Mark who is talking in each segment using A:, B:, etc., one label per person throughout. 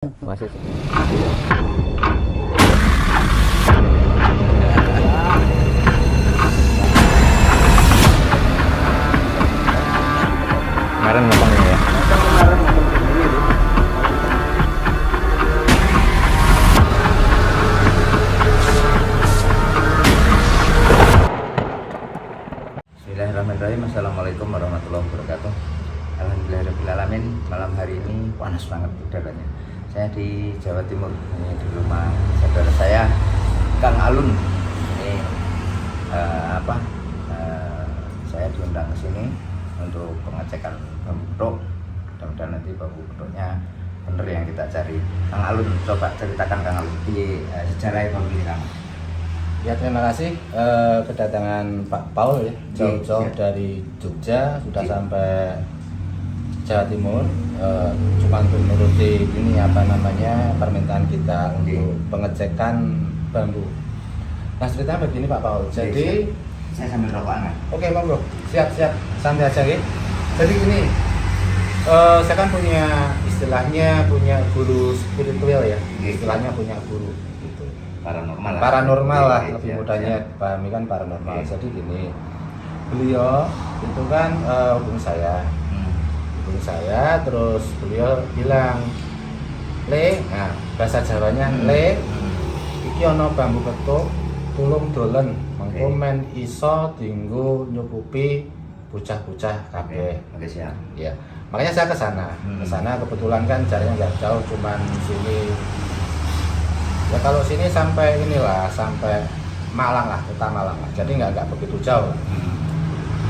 A: Masih kemarin ngomong ya. Bismillahirrahmanirrahim. Assalamualaikum warahmatullahi wabarakatuh. Alhamdulillahirrahmanirrahim. Malam hari ini panas banget udaranya. Saya di Jawa Timur, ini di rumah saudara saya Kang Alun. Ini saya diundang ke sini untuk pengecekan bambu petuk. Mudah-mudahan nanti bambu petuknya bener yang kita cari. Kang Alun, coba ceritakan Kang Alun di sejarah bambu ini, Kang.
B: Ya, terima kasih kedatangan Pak Paul ya, jauh-jauh dari Jogja sudah sampai Jawa Timur, cuma untuk menuruti ini permintaan kita untuk pengecekan bambu. Nah, ceritanya begini Pak Paul. Jadi
A: saya sambil rokokan.
B: oke monggo, siap santai aja ya. Jadi ini saya kan punya guru spiritual ya, istilahnya punya guru gitu. Paranormal lah, lebih mudahnya pahami kan paranormal. Jadi gini, beliau itu kan hubungi saya, terus beliau bilang, Le, nah bahasa Jawanya Le, iki ono bambu petuk, tulung dolen, mengko men iso dinggo nyukupi bocah-bocah kabeh.
A: Oke, siap.
B: Ya, makanya saya ke sana kebetulan kan jaraknya nggak jauh, cuman sini. Ya kalau sini sampai sampai Malang lah, kota Malang lah. Jadi nggak begitu jauh.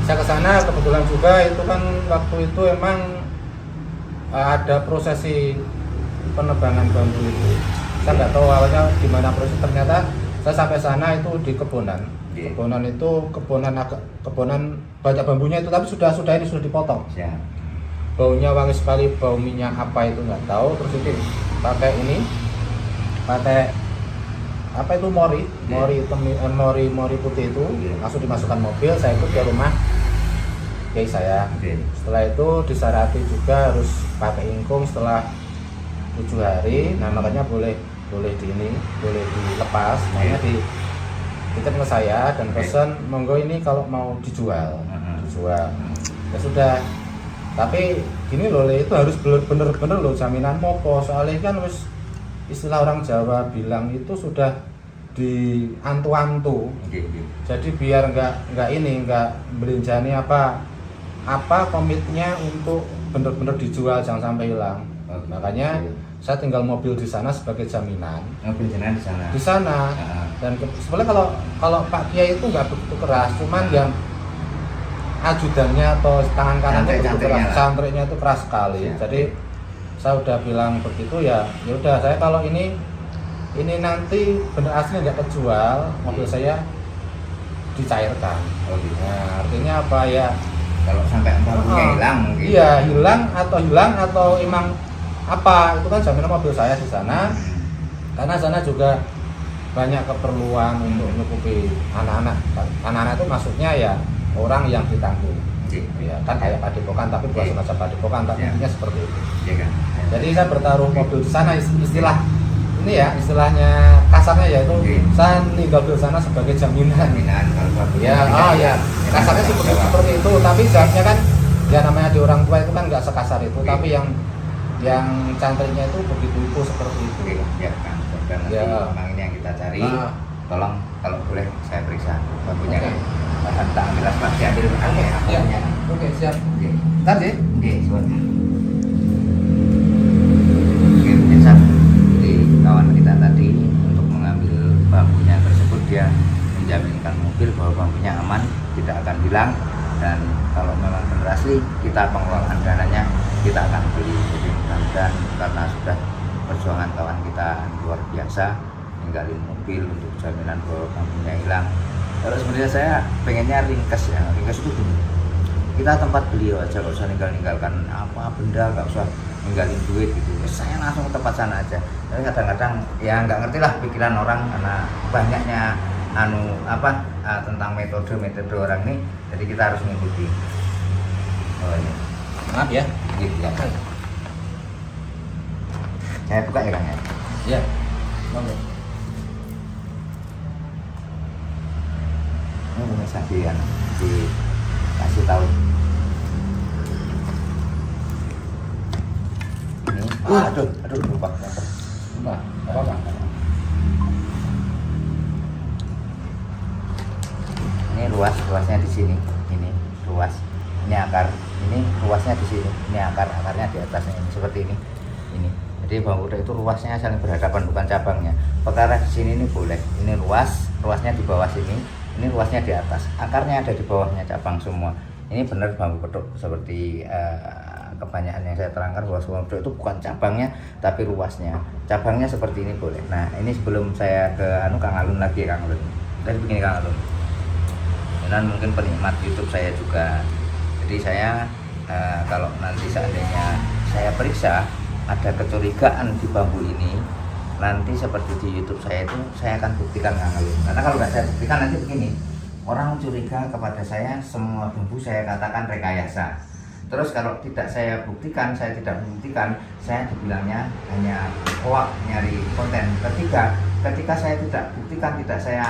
B: Saya ke sana kebetulan juga itu kan waktu itu emang ada prosesi penebangan bambu itu. Saya nggak tahu awalnya gimana proses, ternyata saya sampai sana itu di kebunan. Kebunan itu kebunan banyak bambunya itu, tapi sudah dipotong. Baunya wangi sekali, bau minyak apa itu nggak tahu. Terus itu pakai apa itu mori putih itu, langsung dimasukkan mobil. Saya ikut ke rumah kiai saya. Setelah itu disarati juga harus pakai ingkung setelah 7 hari. Nah makanya boleh dilepas. Makanya dititip ke saya dan pesan monggo ini kalau mau dijual. Ya sudah. Tapi gini loh, itu harus bener-bener loh jaminan mopo, soalnya kan wis istilah orang Jawa bilang itu sudah diantu-antu. Jadi biar nggak belinjani apa komitnya untuk bener-bener dijual, jangan sampai hilang. Makanya saya tinggal mobil di sana sebagai jaminan.
A: Mobil jenengan di sana.
B: Di sana. Dan sebenarnya kalau Pak Kiai itu nggak begitu keras, cuman yang ajudannya atau tangan kanannya begitu keras, santriknya itu keras sekali. Jadi saya udah bilang begitu ya udah, saya kalau ini nanti bener asli nggak kejual, mobil saya dicairkan. Nah, artinya apa ya,
A: kalau sampai bambunya hilang mungkin.
B: Iya, hilang atau emang apa, itu kan jaminan mobil saya di sana. Karena sana juga banyak keperluan untuk mencukupi anak-anak itu, maksudnya ya orang yang ditanggung. Ya kan kayak padepokan, tapi bukan semacam padepokan, tapi intinya seperti itu.
A: Kan?
B: Jadi saya bertaruh mobil di sana, istilahnya kasarnya yaitu saya tinggal di sana sebagai jaminan. Kasarnya seperti itu, tapi seharusnya kan ya namanya di orang tua itu kan nggak sekasar itu, tapi yang cantriknya itu begitu itu seperti itu.
A: Ya kan, memang ini yang kita cari. Tolong kalau boleh saya periksa bambunya. Tak ambil aspat, diambil akhirnya.
B: Oke, siap. Ntar sih.
A: Pemirsa, jadi kawan kita tadi untuk mengambil bambunya tersebut, dia menjaminkan mobil bahwa bambunya aman, tidak akan hilang, dan kalau memang benar asli, kita pengelolaan dananya kita akan beli. Jadi mudah-mudahan karena sudah perjuangan kawan kita luar biasa, ninggalin mobil untuk jaminan bahwa bambunya hilang. Kalau sebenarnya saya pengennya ringkas itu gini, kita tempat beliau aja, gak usah ninggalkan apa benda, gak usah ninggalin duit gitu. Saya langsung ke tempat sana aja. Tapi kadang-kadang ya nggak ngerti lah pikiran orang karena banyaknya tentang metode orang ini, jadi kita harus mengikuti.
B: Maaf ya.
A: Gitu ya. Saya buka ya Kang ya.
B: Ya, monggo.
A: Ini pemirsa dikasih tahu. Ini, aduh lupa.
B: Mbak, apa?
A: Ini luasnya di sini. Ini luas. Ini akar. Ini luasnya di sini. Ini akarnya di atasnya ini seperti ini. Ini. Jadi bambu kuda itu luasnya saling berhadapan, bukan cabangnya. Perkara di sini ini boleh. Ini luasnya di bawah sini. Ini luasnya di atas. Akarnya ada di bawahnya, cabang semua. Ini benar bambu petuk seperti kebanyakan yang saya terangkan bahwa bambu petuk itu bukan cabangnya tapi luasnya. Cabangnya seperti ini boleh. Nah, ini sebelum saya ke Kang Alun lagi Kang Alun. Jadi begini Kang Alun. Dan mungkin penikmat YouTube saya juga. Jadi saya kalau nanti seandainya saya periksa ada kecurigaan di bambu ini, nanti seperti di YouTube saya itu saya akan buktikan Kang Alun. Karena kalau nggak saya buktikan nanti begini, orang curiga kepada saya semua bambu saya katakan rekayasa. Terus kalau tidak saya buktikan, saya tidak membuktikan, saya dibilangnya hanya hoax, nyari konten. Ketika saya tidak buktikan, tidak saya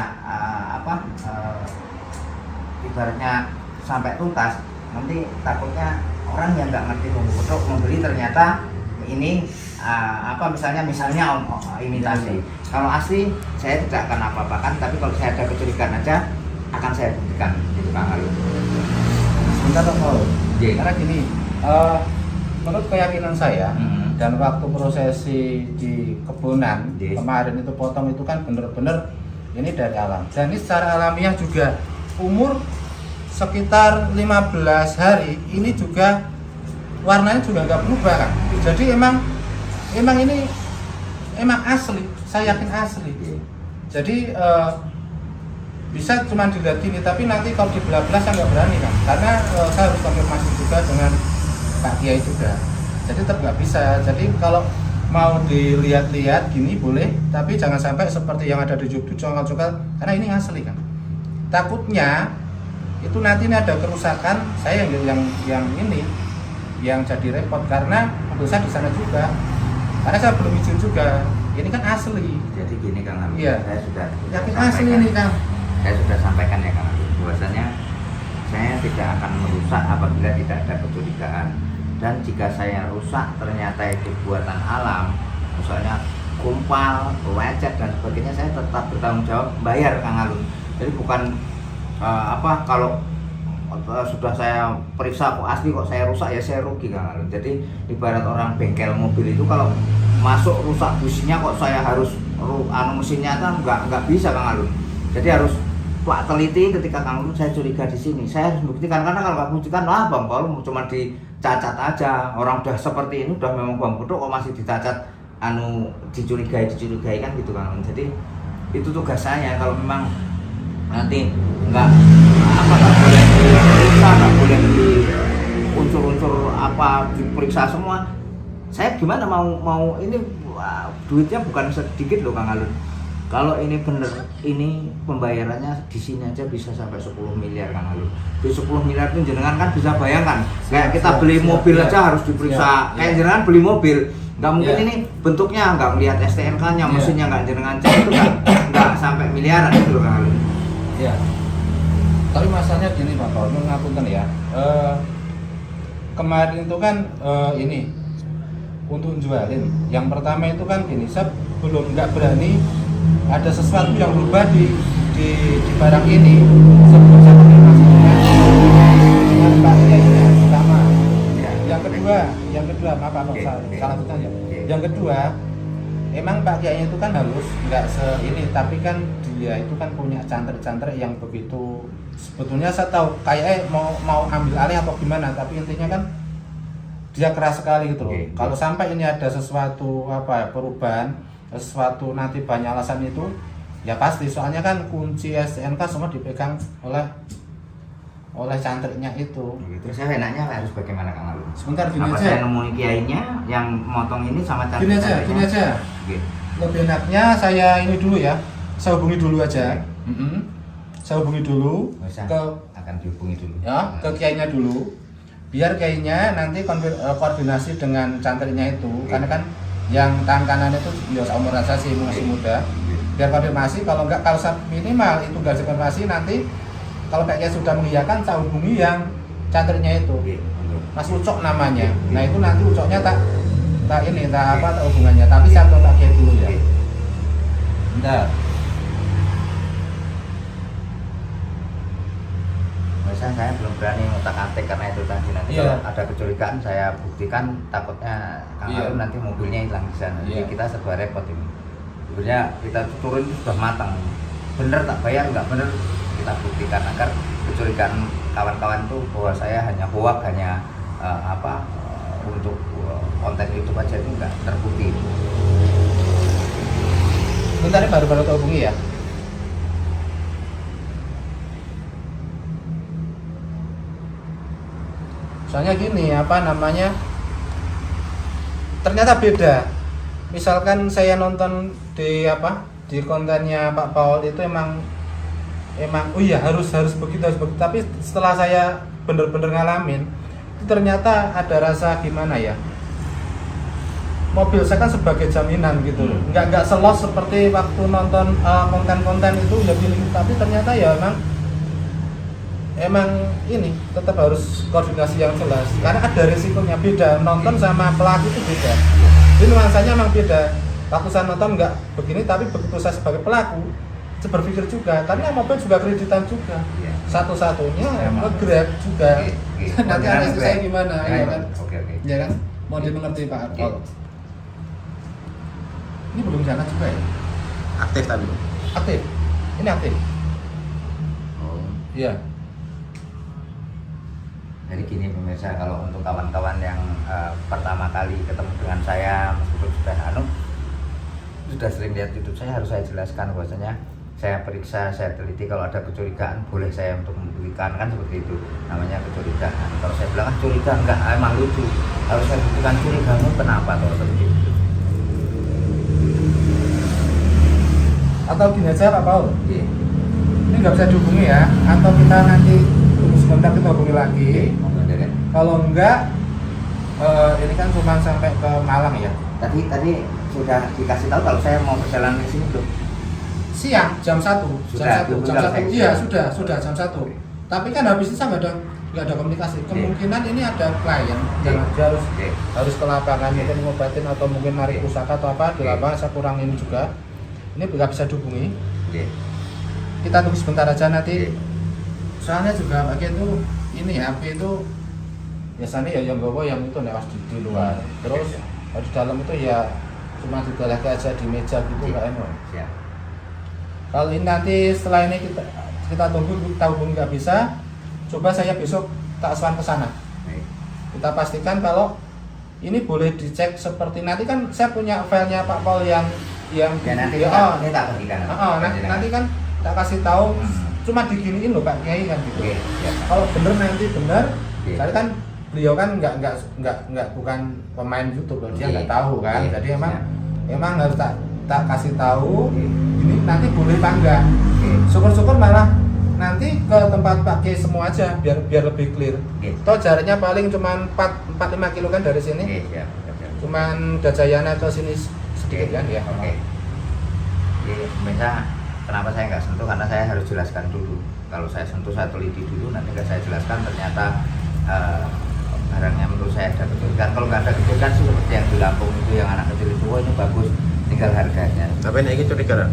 A: ibaratnya sampai tuntas, nanti takutnya orang yang nggak ngerti bambu petuk membeli ternyata ini misalnya imitasi. Kalau asli saya tidak akan apa-apakan, tapi kalau saya ada kecurigaan aja akan saya buktikan gitu Kang Alun.
B: Sebentar dong,
A: Yeah.
B: karena gini, menurut keyakinan saya dan waktu prosesi di kebunan kemarin itu potong itu kan bener-bener ini dari alam. Dan ini secara alamiah juga umur sekitar 15 hari ini juga warnanya juga nggak berubah kan. Jadi emang ini asli, saya yakin asli. Jadi bisa cuma dilihat gini, tapi nanti kalau dibelah-belah saya nggak berani kan, karena saya harus konfirmasi juga dengan Pak Kiai juga. Jadi tetap nggak bisa. Jadi kalau mau dilihat-lihat gini boleh, tapi jangan sampai seperti yang ada di YouTube congkal-congkal, karena ini asli kan. Takutnya itu nanti ini ada kerusakan, saya yang jadi repot karena dosa di sana juga. Karena saya belum izin juga. Ini kan asli.
A: Jadi gini Kang Alun,
B: iya.
A: Saya sudah
B: yakin asli ini Kang.
A: Saya sudah sampaikan ya Kang Alun, bahwasanya saya tidak akan merusak apabila tidak ada kecurigaan. Dan jika saya rusak ternyata itu buatan alam, misalnya gumpal, lecet dan sebagainya, saya tetap bertanggung jawab bayar Kang Alun. Jadi bukan kalau sudah saya periksa kok asli kok saya rusak ya saya rugi Kang Alun. Jadi ibarat orang bengkel mobil itu kalau masuk rusak businya kok saya harus mesinnya kan nggak bisa Kang Alun. Jadi harus Pak teliti ketika Kang Alun saya curiga di sini. Saya harus buktikan, karena kalau nggak buktikan Bang Paul cuma dicacat aja. Orang udah seperti ini udah memang bambu petuk kok masih dicacat dicurigai kan gitu Kang Alun. Jadi itu tugas saya. Kalau memang nanti nggak boleh diperiksa, nggak boleh di unsur-unsur diperiksa semua, saya gimana mau ini duitnya bukan sedikit loh Kang Alun. Kalau ini bener, ini pembayarannya di sini aja bisa sampai 10 miliar Kang Alun. Di 10 miliar itu jenengan kan bisa bayangkan, kayak kita beli mobil aja harus diperiksa. Kayak jenengan beli mobil, nggak mungkin ini bentuknya nggak melihat STNK-nya, mesinnya nggak jenengan cek, itu nggak sampai miliaran itu loh Kang Alun.
B: Ya. Tapi masalahnya gini Pak Paul, ngapunten ya. Kemarin itu kan ini untuk jualin. Yang pertama itu kan gini, saya belum nggak berani ada sesuatu yang berubah di barang ini sebelum saya konfirmasi dengan Pak Kiainya pertama. Yang kedua, maaf Pak, salah satu aja. Yang kedua, emang Pak Kiainya itu kan halus, nggak ini, tapi kan dia itu kan punya cantrik-cantrik yang begitu. Sebetulnya saya tahu kayak mau ambil alih atau gimana, tapi intinya kan dia keras sekali gitu loh. Kalau sampai ini ada sesuatu perubahan, sesuatu nanti banyak alasan itu, ya pasti. Soalnya kan kunci STNK semua dipegang oleh cantriknya itu.
A: Terus saya enaknya harus bagaimana Kang Alun?
B: Sebentar gini aja.
A: Saya nemuin kiainya yang motong ini sama
B: Gini aja. Lebih enaknya saya ini dulu ya. Saya hubungi dulu aja. Saya hubungi dulu
A: akan dihubungi dulu.
B: Ya, ke kiainya dulu. Biar kiainya nanti koordinasi dengan cantriknya itu. Karena kan yang tangan kanan itu ya seumuran saya sih masih muda, biar konfirmasi. Kalau enggak, kalau minimal itu garis konfirmasi, nanti kalau kayaknya sudah mengiyakan saya hubungi yang cantriknya itu, Mas Ucok namanya. Nah itu nanti Ucoknya tak hubungannya, tapi saya tak kayak dulu ya. Bentar.
A: Misalnya saya belum berani ngotak-atik karena itu tadi nanti
B: Iya.
A: kalau ada kecurigaan saya buktikan, takutnya Kang
B: Iya.
A: Alun nanti mobilnya hilang di sana.
B: Iya.
A: Jadi kita serba repot ini. Sebenarnya kita turun itu sudah matang. Bener tak bayar, nggak bener kita buktikan agar kecurigaan kawan-kawan tuh bahwa saya hanya hoak, hanya untuk konten YouTube aja itu nggak terbukti.
B: Bentar, ini baru terhubungi ya. Soalnya gini, ternyata beda. Misalkan saya nonton di kontennya Pak Paul itu emang oh iya harus begitu. Tapi setelah saya bener-bener ngalamin, itu ternyata ada rasa gimana ya, mobil saya kan sebagai jaminan gitu loh. Nggak selos seperti waktu nonton konten-konten itu ya feeling, tapi ternyata ya emang ini tetap harus koordinasi yang jelas karena ada risikonya. Beda nonton sama pelaku itu beda. Jadi nuansanya emang beda. Waktu saya nonton nggak begini, tapi begitu saya sebagai pelaku saya berpikir juga, karena mobil juga kreditan juga. Satu-satunya nge-grab juga. Nanti analisis saya gimana ya kan?
A: Oke.
B: Ya kan? Mau dimengerti Pak Paul. Ini belum jalan juga ya?
C: Aktif tapi.
B: Aktif. Ini aktif.
A: Oh.
B: Iya.
A: Jadi gini pemirsa, kalau untuk kawan-kawan yang pertama kali ketemu dengan saya meskipun sudah sering lihat YouTube saya, harus saya jelaskan bahwasanya saya periksa, saya teliti, kalau ada kecurigaan boleh saya untuk membuktikan, kan seperti itu namanya kecurigaan. Kalau saya bilang curiga enggak, emang lucu, harus saya buktikan curigamu kenapa kalau seperti itu.
B: Atau gini aja Pak Paul, ini nggak bisa dihubungi ya, atau kita nanti tunggu sebentar kita hubungi lagi. Kalau enggak, ini kan cuma sampai ke Malang ya.
A: Tadi sudah dikasih tahu kalau saya mau perjalanan ke sini belum?
B: Siang jam 1.
A: Sudah,
B: jam 1. Iya, sudah jam 1. Tapi kan habis itu saya nggak ada komunikasi. Kemungkinan ini ada klien yang harus ke lapangan, mungkin ngobatin atau mungkin narik pusaka atau apa di lapangan, saya kurang ini juga. Ini nggak bisa dihubungi. Kita tunggu sebentar aja nanti. Soalnya juga bagian itu ini HP itu biasanya ya yang bawa yang itu newas di luar. Terus di dalam itu ya cuma didalaki aja di meja gitu, nggak enak. Kalau ini nanti setelah ini kita tunggu, kita hubungi nggak bisa, coba saya besok tak aswan ke sana. Kita pastikan kalau ini boleh dicek seperti nanti kan saya punya filenya Pak Paul yang
A: nanti
B: video.
A: ini tak bagikan.
B: Nanti kan tak kasih tahu, cuma diginiin loh Pak Kiai kan gitu. Kalau bener nanti bener, soalnya kan beliau kan nggak bukan pemain YouTube, dia nggak tahu kan. Jadi emang harus tak kasih tahu ini nanti boleh apa enggak. Syukur-syukur malah nanti ke tempat Pak Kiai semua aja biar lebih clear. Toh jaraknya paling cuma 4-5 kilo kan dari sini. Cuman Dajayana ke sini sedikit kan ya.
A: Jadi pemirsa, kenapa saya nggak sentuh, karena saya harus jelaskan dulu. Kalau saya sentuh, saya teliti dulu, nanti nggak saya jelaskan ternyata barangnya menurut saya ada kecurigaan. Kalau nggak ada kecurigaan sih seperti yang di Lampung itu, yang anak kecil itu, ini bagus, tinggal harganya.
C: Tapi ini curiga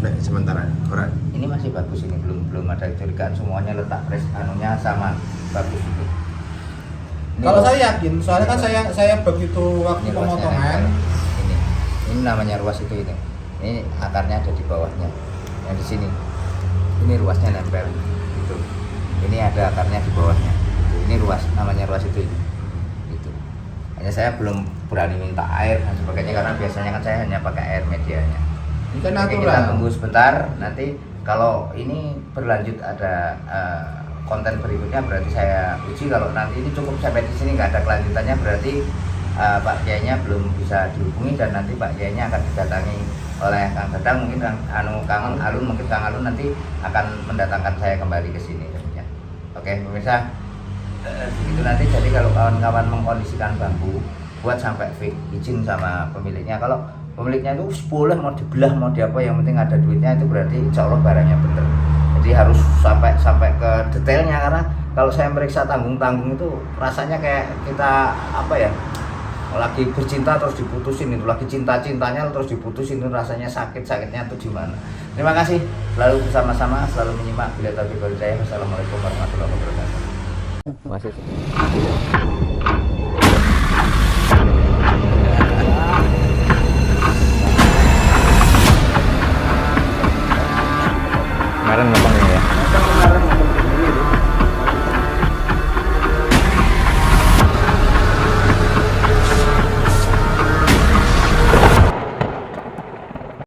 C: nek sementara orang.
A: Ini masih bagus, ini belum ada kecurigaan, semuanya letak anunya sama, bagus itu.
B: Kalau saya yakin, soalnya kan saya begitu waktu
A: Ini ruasnya
B: pemotongan
A: nempel. Ini namanya ruas itu ini. Ini akarnya ada di bawahnya. Yang di sini. Ini ruasnya nempel. Gitu. Ini ada akarnya di bawahnya. Ini ruas, namanya ruas itu ini. Gitu. Hanya saya belum berani minta air dan sebagainya karena biasanya kan saya hanya pakai air medianya.
B: ini kan
A: Oke, kita
B: natural.
A: tunggu sebentar. Nanti kalau ini berlanjut ada konten berikutnya, berarti saya uji. Kalau nanti ini cukup sampai di sini nggak ada kelanjutannya, berarti Pak Kiainya belum bisa dihubungi dan nanti Pak Kiainya akan didatangi oleh Kang Dadang, mungkin Kang Alun, mungkin Kang Alun nanti akan mendatangkan saya kembali ke sini. Oke pemirsa, begitu nanti. Jadi kalau kawan-kawan mengkondisikan bambu buat sampai fake izin sama pemiliknya. Kalau pemiliknya itu boleh mau dibelah mau diapa, yang penting ada duitnya, itu berarti insya Allah barangnya bener. Jadi harus sampai ke detailnya, karena kalau saya meriksa tanggung-tanggung itu rasanya kayak kita apa ya, lagi bercinta terus diputusin, itu lagi cinta-cintanya terus diputusin, itu rasanya sakitnya tuh gimana. Terima kasih, selalu bersama-sama, selalu menyimak Bila Taufiq Walhidayah. Wassalamualaikum warahmatullahi wabarakatuh. Masih
D: kemarin ngomong